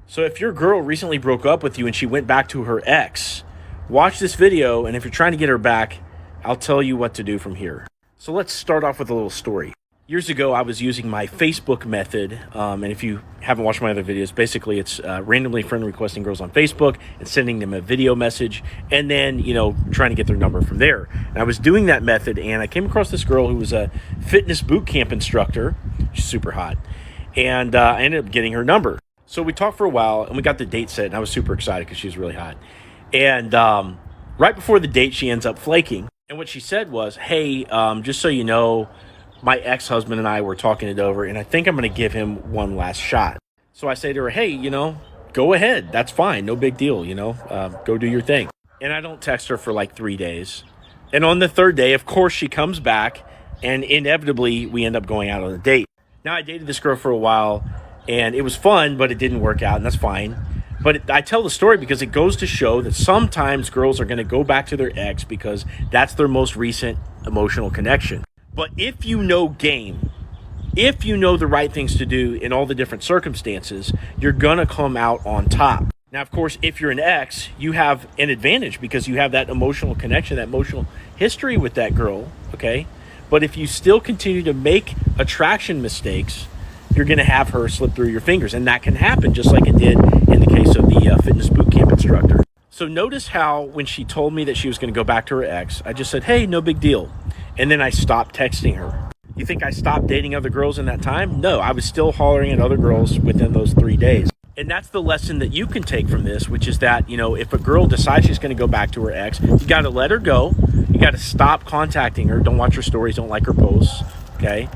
So if your girl recently broke up with you and she went back to her ex, watch this video, and if you're trying to get her back, I'll tell you what to do from here. So let's start off with a little story. Years ago, I was using my Facebook method, and if you haven't watched my other videos, basically it's randomly friend requesting girls on Facebook and sending them a video message, and then, trying to get their number from there. And I was doing that method, and I came across this girl who was a fitness boot camp instructor. She's super hot, and I ended up getting her number. So we talked for a while, and we got the date set, and I was super excited because she was really hot. And right before the date, she ends up flaking. And what she said was, hey, just so you know, my ex-husband and I were talking it over, and I think I'm going to give him one last shot. So I say to her, hey, go ahead. That's fine. No big deal, go do your thing. And I don't text her for like 3 days. And on the third day, of course, she comes back, and inevitably, we end up going out on a date. Now, I dated this girl for a while, and it was fun, but it didn't work out, and that's fine. But I tell the story because it goes to show that sometimes girls are going to go back to their ex because that's their most recent emotional connection. But if you know game, if you know the right things to do in all the different circumstances, you're going to come out on top. Now, of course, if you're an ex, you have an advantage because you have that emotional connection, that emotional history with that girl, okay? But if you still continue to make attraction mistakes, you're going to have her slip through your fingers. And that can happen just like it did in the case of the fitness boot camp instructor. So notice how when she told me that she was going to go back to her ex, I just said, hey, no big deal. And then I stopped texting her. You think I stopped dating other girls in that time? No, I was still hollering at other girls within those 3 days. And that's the lesson that you can take from this, which is that, if a girl decides she's going to go back to her ex, you got to let her go. You got to stop contacting her. Don't watch her stories. Don't like her posts. Okay.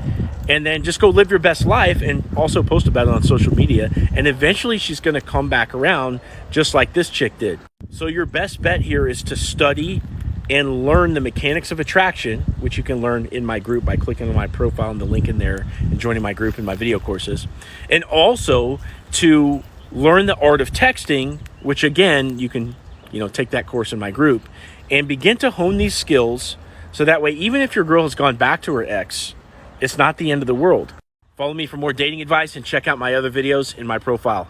And then just go live your best life and also post about it on social media. And eventually she's going to come back around just like this chick did. So your best bet here is to study and learn the mechanics of attraction, which you can learn in my group by clicking on my profile and the link in there and joining my group in my video courses. And also to learn the art of texting, which again, you can, take that course in my group and begin to hone these skills. So that way, even if your girl has gone back to her ex, it's not the end of the world. Follow me for more dating advice and check out my other videos in my profile.